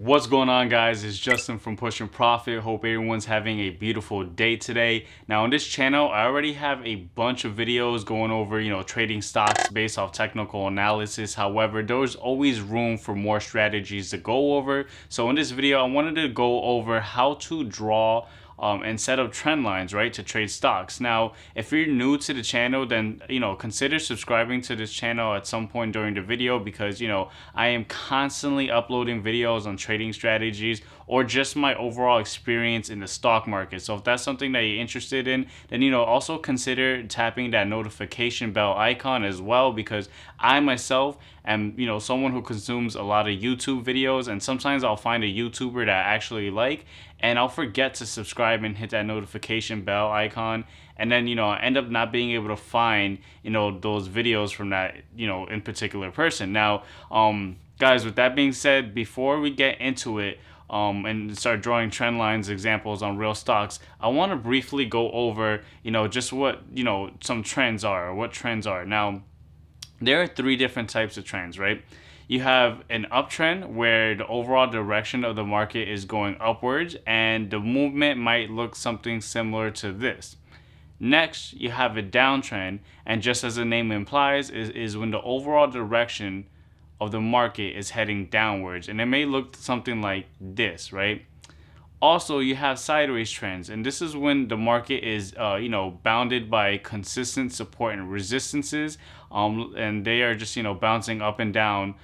What's going on, guys? It's Justin from Push and Profit. Hope everyone's having a beautiful day today. Now on this channel, I already have a bunch of videos going over, trading stocks based off technical analysis. However, there's always room for more strategies to go over. So in this video, I wanted to go over how to draw and set up trend lines, right, to trade stocks. Now, if you're new to the channel, then, consider subscribing to this channel at some point during the video because, I am constantly uploading videos on trading strategies or just my overall experience in the stock market. So if that's something that you're interested in, then, also consider tapping that notification bell icon as well, because I myself am, someone who consumes a lot of YouTube videos, and sometimes I'll find a YouTuber that I actually like and I'll forget to subscribe and hit that notification bell icon, and then I end up not being able to find those videos from that in particular person. Now, guys, with that being said, before we get into it and start drawing trend lines examples on real stocks, I want to briefly go over just what some trends are, or what trends are. Now, there are three different types of trends, right? You have an uptrend where the overall direction of the market is going upwards and the movement might look something similar to this. Next, you have a downtrend, and just as the name implies, is when the overall direction of the market is heading downwards, and it may look something like this, right? Also, you have sideways trends, and this is when the market is, bounded by consistent support and resistances, and they are just, bouncing up and down,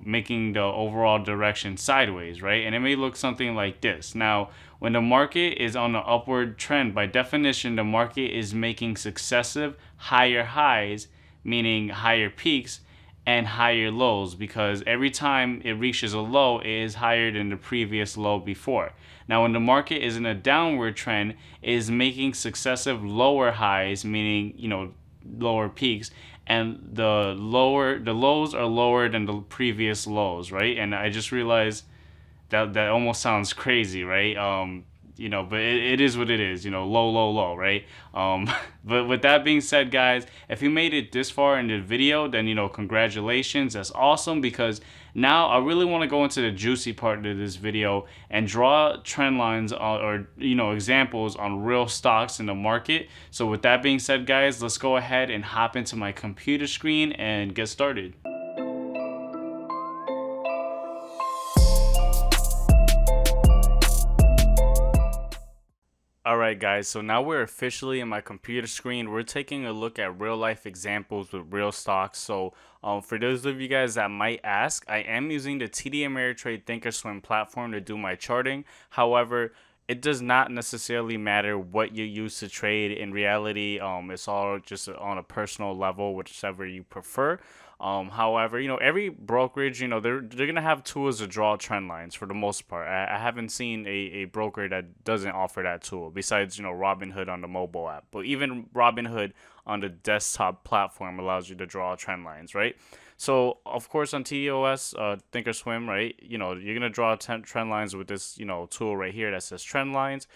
making the overall direction sideways, right? And it may look something like this. Now, when the market is on an upward trend, by definition, the market is making successive higher highs, meaning higher peaks, and higher lows, because every time it reaches a low, it is higher than the previous low before. Now, when the market is in a downward trend, it is making successive lower highs, meaning lower peaks, and the lows are lower than the previous lows, right? And I just realized that almost sounds crazy, right? But it is what it is, low, low, low, right? But with that being said, guys, if you made it this far in the video, then, congratulations. That's awesome, because now I really want to go into the juicy part of this video and draw trend lines or examples on real stocks in the market. So with that being said, guys, let's go ahead and hop into my computer screen and get started. Alright, guys, so now we're officially in my computer screen. We're taking a look at real life examples with real stocks. So for those of you guys that might ask, I am using the TD Ameritrade Thinkorswim platform to do my charting. However, it does not necessarily matter what you use to trade. In reality, it's all just on a personal level, whichever you prefer. However, every brokerage, they're gonna have tools to draw trend lines for the most part. I haven't seen a broker that doesn't offer that tool besides, Robinhood on the mobile app. But even Robinhood on the desktop platform allows you to draw trend lines, right? So of course on TOS, Thinkorswim, right? You're gonna draw trend lines with this, tool right here that says trend lines.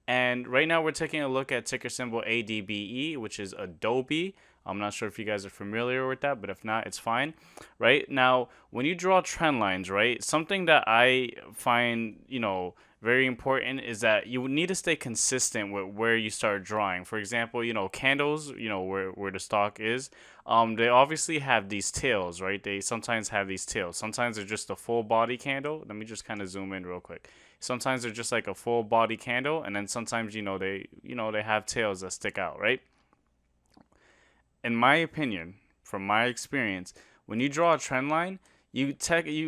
And right now we're taking a look at ticker symbol ADBE, which is Adobe. I'm not sure if you guys are familiar with that, but if not, it's fine. Right now, when you draw trend lines, right, something that I find, very important is that you need to stay consistent with where you start drawing. For example, candles, where the stock is, they obviously have these tails, right? They sometimes have these tails. Sometimes they're just a full body candle. Let me just kind of zoom in real quick. Sometimes they're just like a full body candle, and then sometimes, they have tails that stick out, right? In my opinion, from my experience, when you draw a trend line, you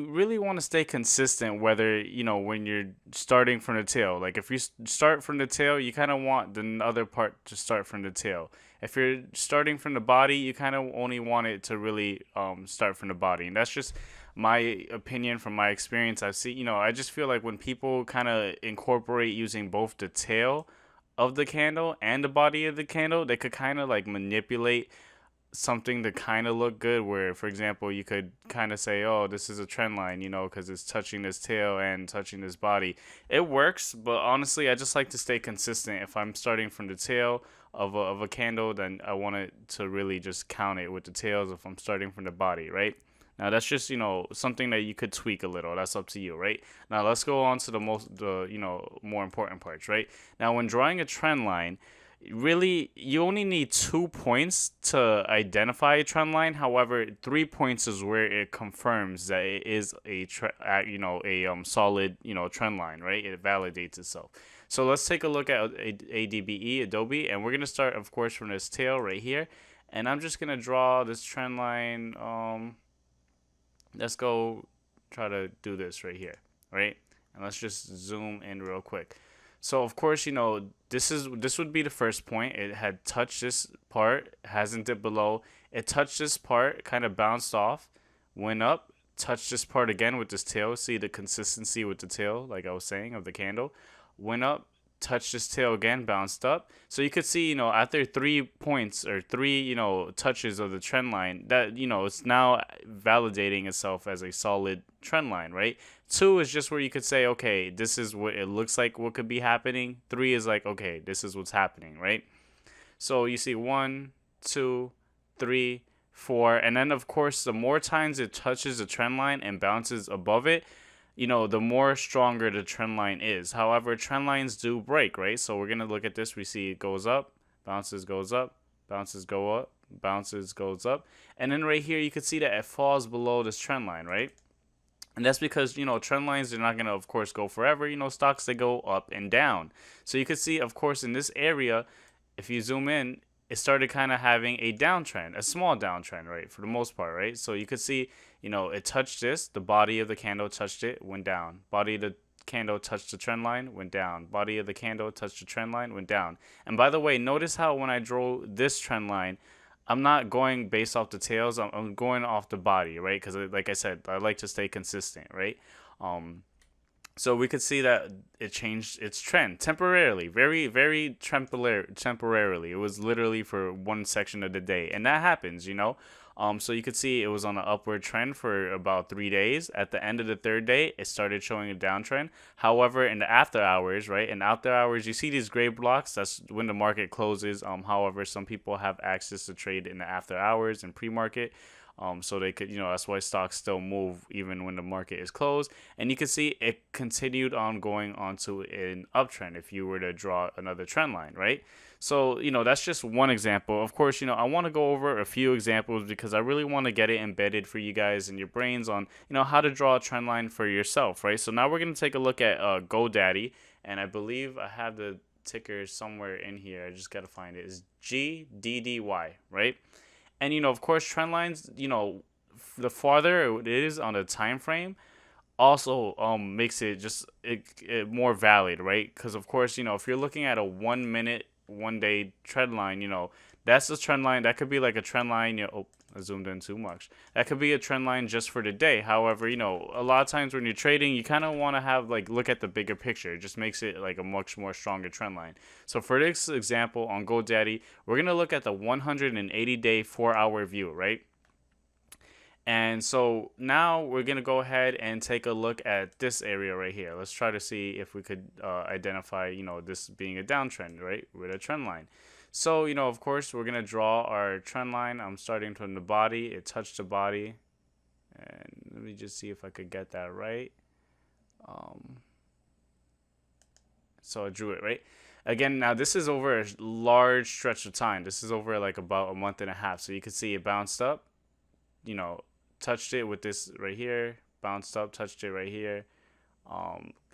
really want to stay consistent, whether when you're starting from the tail. Like if you start from the tail, you kind of want the other part to start from the tail. If you're starting from the body, you kind of only want it to really start from the body. And that's just my opinion from my experience. I've seen, I just feel like when people kind of incorporate using both the tail of the candle and the body of the candle, they could kind of like manipulate something to kind of look good, where for example you could kind of say, oh, this is a trend line, because it's touching this tail and touching this body. It works, but honestly I just like to stay consistent. If I'm starting from the tail of a candle, then I want it to really just count it with the tails if I'm starting from the body, right? Now that's just, something that you could tweak a little. That's up to you, right? Now let's go on to more important parts, right? Now when drawing a trend line, really you only need 2 points to identify a trend line. However, 3 points is where it confirms that it is a solid, trend line, right? It validates itself. So let's take a look at ADBE, Adobe, and we're gonna start, of course, from this tail right here, and I'm just gonna draw this trend line. Let's go try to do this right here, right? And let's just zoom in real quick. So of course, this would be the first point. It had touched this part, hasn't dipped below. It touched this part, kind of bounced off, went up, touched this part again with this tail. See the consistency with the tail, like I was saying, of the candle. Went up, touched this tail again, bounced up. So you could see, after 3 points or three, touches of the trend line, that, it's now validating itself as a solid trend line, right? 2 is just where you could say, okay, this is what it looks like what could be happening. 3 is like, okay, this is what's happening, right? So you see 1, 2, 3, 4, and then of course the more times it touches the trend line and bounces above it, the more stronger the trend line is. However, trend lines do break, right? So we're gonna look at this. We see it goes up, bounces, goes up, bounces, go up, bounces, goes up, and then right here you can see that it falls below this trend line, right? And that's because, trend lines are not going to, of course, go forever. Stocks, they go up and down. So you can see, of course, in this area, if you zoom in, it started kind of having a downtrend, a small downtrend, right, for the most part, right? So you could see, it touched this. The body of the candle touched it, went down. Body of the candle touched the trend line, went down. Body of the candle touched the trend line, went down. And by the way, notice how when I drew this trend line, I'm not going based off the tails. I'm going off the body, right? Because like I said, I like to stay consistent, right? So we could see that it changed its trend temporarily, very, very temporarily. It was literally for one section of the day, and that happens, So you could see it was on an upward trend for about 3 days. At the end of the third day, it started showing a downtrend. However, in the after hours, right? In after hours, you see these gray blocks. That's when the market closes. However, some people have access to trade in the after hours and pre-market. So they could, that's why stocks still move even when the market is closed. And you can see it continued on going onto an uptrend if you were to draw another trend line, right? So, that's just one example. Of course, I want to go over a few examples because I really want to get it embedded for you guys in your brains on, how to draw a trend line for yourself, right? So now we're going to take a look at GoDaddy, and I believe I have the ticker somewhere in here. I just got to find it. It's GDDY, right? And, of course, trend lines, the farther it is on the time frame, also makes it just it more valid, right? Because, of course, if you're looking at a 1 minute, 1 day trend line, that's a trend line. That could be like a trend line. I zoomed in too much. That could be a trend line just for the day. However, a lot of times when you're trading, you kind of want to have look at the bigger picture. It just makes it like a much more stronger trend line. So for this example on GoDaddy, we're going to look at the 180-day 4-hour view, right? And so now we're going to go ahead and take a look at this area right here. Let's try to see if we could identify, this being a downtrend, right, with a trend line. So, of course, we're going to draw our trend line. I'm starting from the body. It touched the body. And let me just see if I could get that right. So I drew it, right? Again, now this is over a large stretch of time. This is over like about a month and a half. So you can see it bounced up, touched it with this right here, bounced up, touched it right here.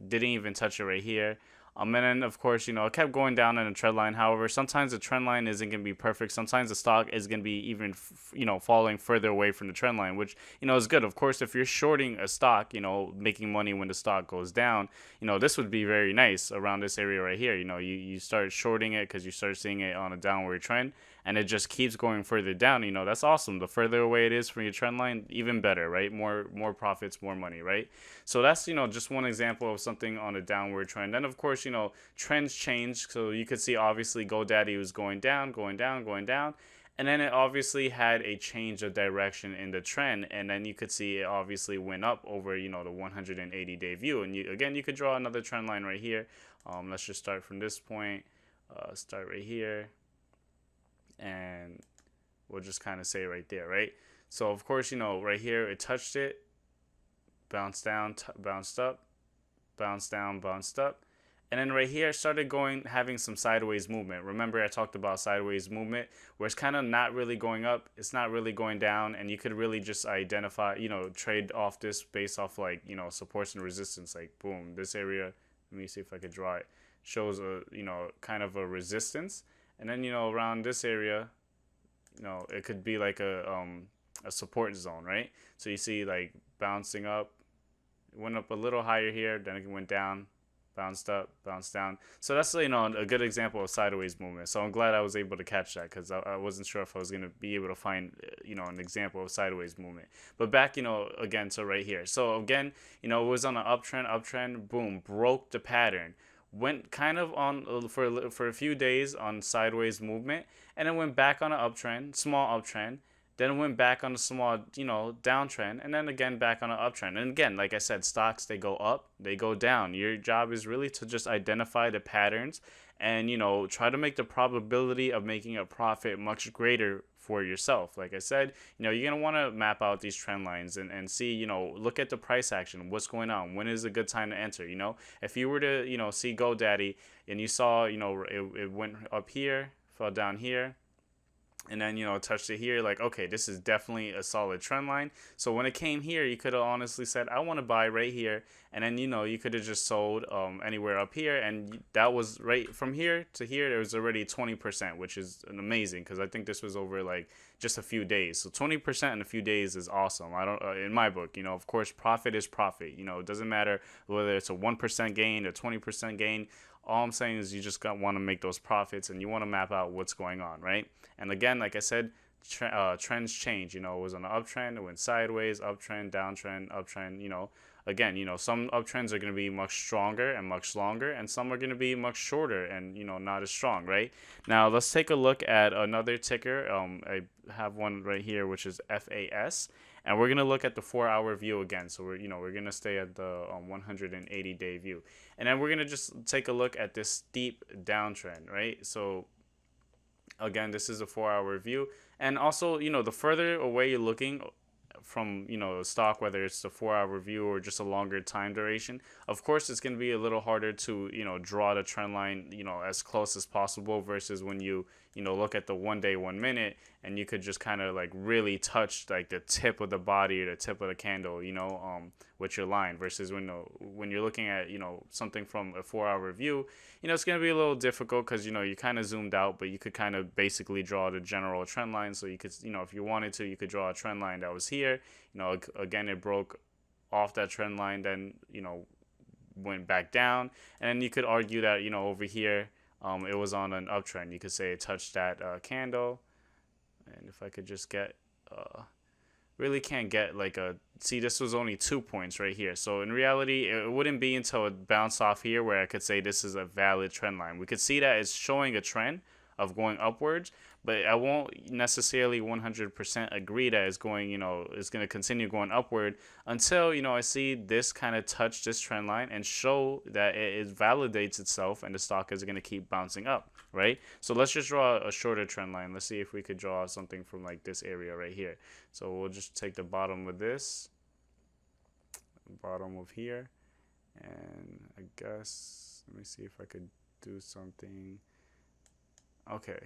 Didn't even touch it right here. And then, of course, it kept going down in a trend line. However, sometimes the trend line isn't going to be perfect. Sometimes the stock is going to be even, falling further away from the trend line, which, is good. Of course, if you're shorting a stock, making money when the stock goes down, this would be very nice around this area right here. You start shorting it because you start seeing it on a downward trend, and it just keeps going further down. That's awesome. The further away it is from your trend line, even better, right? More profits, more money, right? So that's, just one example of something on a downward trend. Then, of course, trends change. So you could see obviously GoDaddy was going down, going down, going down. And then it obviously had a change of direction in the trend. And then you could see it obviously went up over, the 180-day view. And you could draw another trend line right here. Let's just start from this point, start right here. And we'll just kind of say right there, right? So of course, right here it touched it, bounced down, bounced up, bounced down, bounced up. And then right here, it started having some sideways movement. Remember, I talked about sideways movement, where it's kind of not really going up, it's not really going down, and you could really just identify, trade off this based off like, supports and resistance. Like, boom, this area. Let me see if I could draw it. Shows a, kind of a resistance, and then around this area, it could be like a support zone, right? So you see like bouncing up, it went up a little higher here, then it went down, bounced up, bounced down. So that's a good example of sideways movement. So I'm glad I was able to catch that, because I wasn't sure if I was gonna be able to find an example of sideways movement. But back again to right here. So again, it was on an uptrend, boom, broke the pattern. Went kind of on for a few days on sideways movement, and then went back on an uptrend, small uptrend, then went back on a small, downtrend, and then again back on an uptrend. And again, like I said, stocks, they go up, they go down. Your job is really to just identify the patterns and, try to make the probability of making a profit much greater for yourself. Like I said, you're going to want to map out these trend lines and see, look at the price action, what's going on, when is a good time to enter. If you were to, see GoDaddy and you saw, it went up here, fell down here, and then touched it here, like, okay, this is definitely a solid trend line. So when it came here, you could have honestly said, I want to buy right here, and then you could have just sold anywhere up here, and that was right from here to here. There was already 20%, which is amazing, because I think this was over like just a few days. So 20% in a few days is awesome. I don't in my book, of course, profit is profit. It doesn't matter whether it's a 1% gain or 20% gain. All I'm saying is you just want to make those profits, and you want to map out what's going on, right? And again, like I said, trends change. It was on an uptrend, it went sideways, uptrend, downtrend, uptrend. Again, some uptrends are going to be much stronger and much longer, and some are going to be much shorter and not as strong, right? Now let's take a look at another ticker. I have one right here, which is FAS. And we're going to look at the 4-hour view again. So we're going to stay at the 180-day view. And then we're going to just take a look at this steep downtrend, right? So again, this is a 4-hour view. And also, the further away you're looking from a stock, whether it's the 4-hour view or just a longer time duration, of course it's going to be a little harder to draw the trend line as close as possible, versus when you look at the 1 day 1 minute, and you could just kind of like really touch like the tip of the body or the tip of the candle with your line, versus when you're looking at something from a 4-hour view, it's going to be a little difficult, because you kind of zoomed out, but you could kind of basically draw the general trend line. So you could if you wanted to, you could draw a trend line that was here. Again, it broke off that trend line, then went back down, and then you could argue that over here it was on an uptrend. You could say it touched that candle, and if I could just get really can't get like see, this was only 2 points right here. So in reality, it wouldn't be until it bounced off here where I could say this is a valid trend line. We could see that it's showing a trend of going upwards, but I won't necessarily 100% agree that it's going, it's going to continue going upward until, I see this kind of touch this trend line and show that it validates itself, and the stock is going to keep bouncing up, right? So let's just draw a shorter trend line. Let's see if we could draw something from like this area right here. So we'll just take the bottom of this, bottom of here, and I guess, let me see if I could do something. Okay,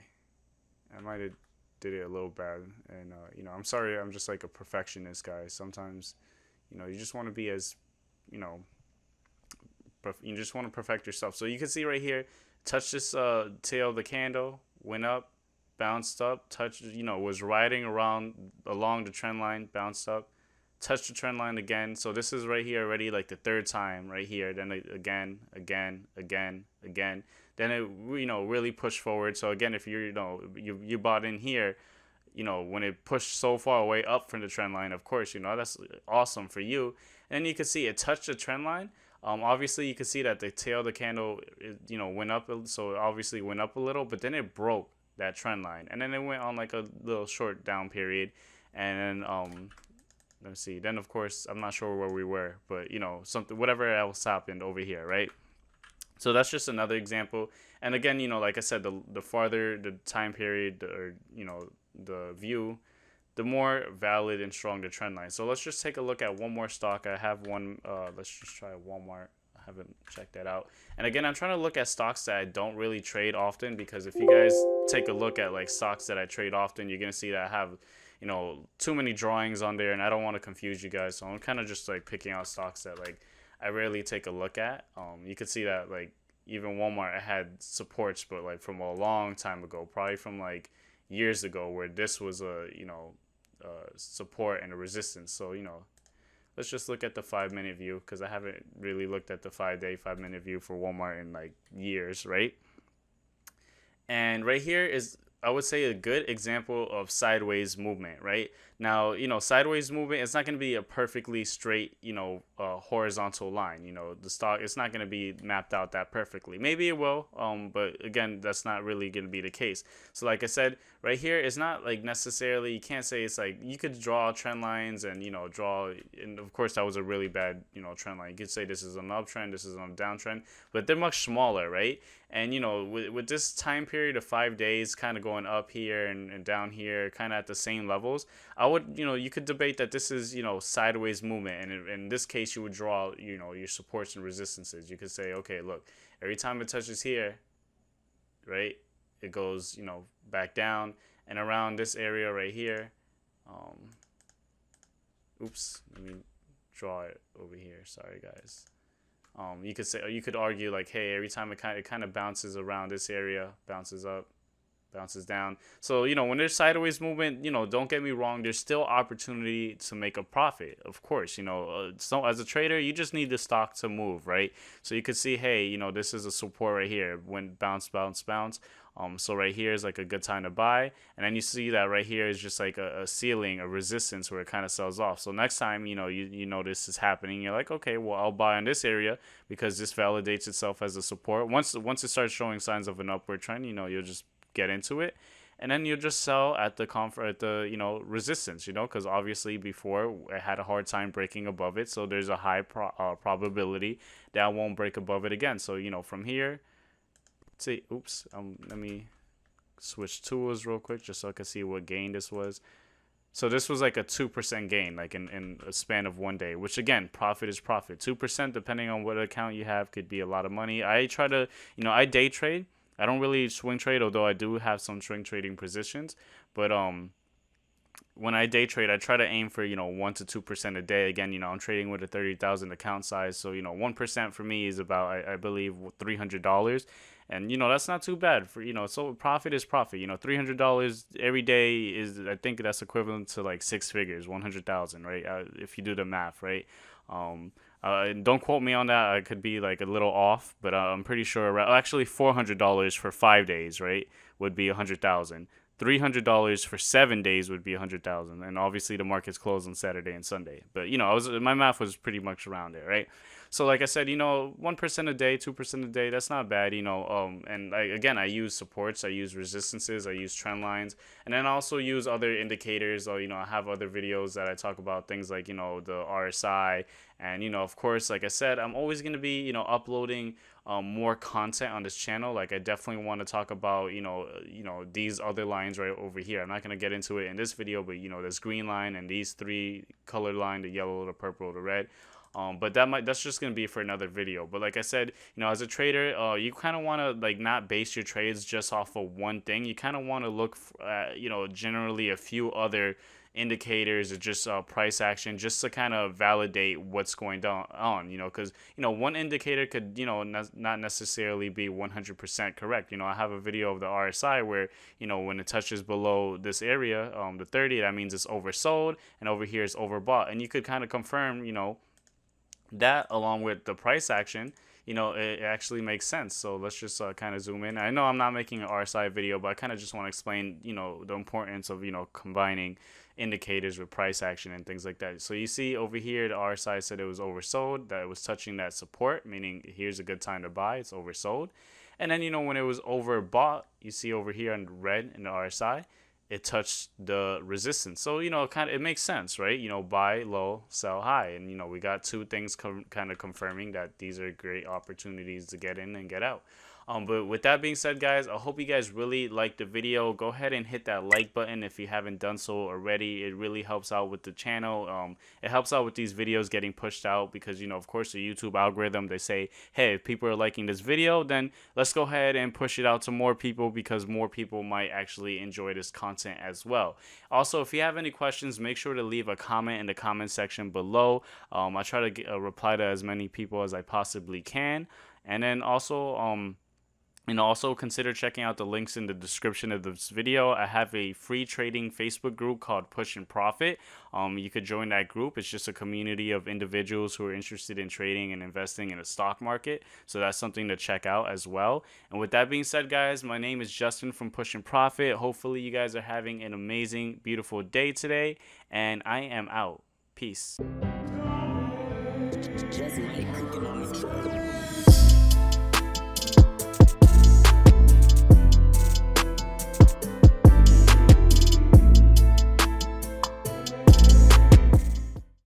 I might have did it a little bad, and I'm sorry. I'm just like a perfectionist, guys. Sometimes you just want to be as you just want to perfect yourself. So you can see right here, touch this tail of the candle, went up, bounced up, touched, was riding around along the trend line, bounced up, touched the trend line again. So this is right here already like the third time right here. Then again. Then it really pushed forward. So again, if you're you bought in here, when it pushed so far away up from the trend line, of course that's awesome for you. And then you can see it touched the trend line. Obviously you can see that the tail of the candle went up, so it obviously went up a little, but then it broke that trend line, and then it went on like a little short down period, and then let's see, then of course I'm not sure where we were, but something, whatever else happened over here, right? So that's just another example. And again, like I said, the farther the time period, or the view, the more valid and strong the trend line. So let's just take a look at one more stock. I have one. Let's just try Walmart. I haven't checked that out. And again, I'm trying to look at stocks that I don't really trade often, because if you guys take a look at like stocks that I trade often, you're gonna see that I have, too many drawings on there, and I don't want to confuse you guys. So I'm kind of just like picking out stocks that like I rarely take a look at. You could see that like even Walmart, I had supports, but like from a long time ago, probably from like years ago, where this was a support and a resistance. So let's just look at the 5-minute view, because I haven't really looked at the 5-minute view for Walmart in like years, right? And right here is, I would say, a good example of sideways movement, right? Now, sideways movement, it's not going to be a perfectly straight, horizontal line. The stock, it's not going to be mapped out that perfectly. Maybe it will, but again, that's not really going to be the case. So like I said, right here, it's not like necessarily, you can't say it's like, you could draw trend lines and, and of course that was a really bad, trend line. You could say this is an uptrend, this is on a downtrend, but they're much smaller, right? And, with this time period of 5 days kind of going up here and down here, kind of at the same levels, I would, you could debate that this is, sideways movement. And in this case, you would draw, your supports and resistances. You could say, okay, look, every time it touches here, right, it goes, back down and around this area right here. Oops, let me draw it over here. Sorry, guys. You could say, or you could argue like, hey, every time it kind of bounces around this area, bounces up, bounces down. So, when there's sideways movement, don't get me wrong, there's still opportunity to make a profit. Of course, so as a trader, you just need the stock to move, right? So you could see, hey, this is a support right here, when bounce, bounce, bounce. So right here is like a good time to buy. And then you see that right here is just like a ceiling, a resistance where it kind of sells off. So next time, you know this is happening, you're like, okay, well, I'll buy on this area because this validates itself as a support. Once it starts showing signs of an upward trend, you'll just get into it, and then you'll just sell at the resistance, because obviously before I had a hard time breaking above it, so there's a high probability that I won't break above it again. So from here, see, oops, let me switch tools real quick just so I can see what gain this was. So this was like a 2% gain, like in a span of 1 day, which again, profit is profit. 2%, depending on what account you have, could be a lot of money. I try to, I day trade. I don't really swing trade, although I do have some swing trading positions. But when I day trade, I try to aim for 1 to 2% a day. Again, I'm trading with a 30,000 account size, so 1% for me is about I believe $300, and that's not too bad for So profit is profit. $300 every day is, I think that's equivalent to like 6 figures, 100,000, right? If you do the math, right? Don't quote me on that. I could be like a little off, but I'm pretty sure. Actually, $400 for 5 days, right, would be 100,000. $300 for 7 days would be 100,000, and obviously the market's closed on Saturday and Sunday. But my math was pretty much around there, right? So like I said, 1% a day, 2% a day, that's not bad, and I use supports, I use resistances, I use trend lines, and then I also use other indicators. I have other videos that I talk about things like, the RSI, and, of course, like I said, I'm always going to be, uploading more content on this channel. Like I definitely want to talk about, these other lines right over here. I'm not going to get into it in this video, but, this green line and these 3 colored line, the yellow, the purple, the red. But that's just going to be for another video. But like I said, as a trader, you kind of want to like not base your trades just off of one thing. You kind of want to look at, generally a few other indicators or just price action, just to kind of validate what's going on, because one indicator could not necessarily be 100% correct. I have a video of the RSI where when it touches below this area, the 30, that means it's oversold, and over here it's overbought, and you could kind of confirm that along with the price action. It actually makes sense. So let's just kind of zoom in. I know I'm not making an RSI video, but I kind of just want to explain, the importance of, combining indicators with price action and things like that. So you see over here, the RSI said it was oversold, that it was touching that support, meaning here's a good time to buy, it's oversold. And then, when it was overbought, you see over here in red in the RSI, it touched the resistance. So, it makes sense, right? Buy low, sell high. And, we got two things kind of confirming that these are great opportunities to get in and get out. But with that being said, guys, I hope you guys really liked the video. Go ahead and hit that like button if you haven't done so already. It really helps out with the channel. It helps out with these videos getting pushed out because, of course, the YouTube algorithm, they say, hey, if people are liking this video, then let's go ahead and push it out to more people because more people might actually enjoy this content as well. Also, if you have any questions, make sure to leave a comment in the comment section below. I try to reply to as many people as I possibly can. And then also consider checking out the links in the description of this video. I have a free trading Facebook group called Push and Profit. You could join that group. It's just a community of individuals who are interested in trading and investing in the stock market. So that's something to check out as well. And with that being said, guys, my name is Justin from Push and Profit. Hopefully you guys are having an amazing, beautiful day today. And I am out. Peace.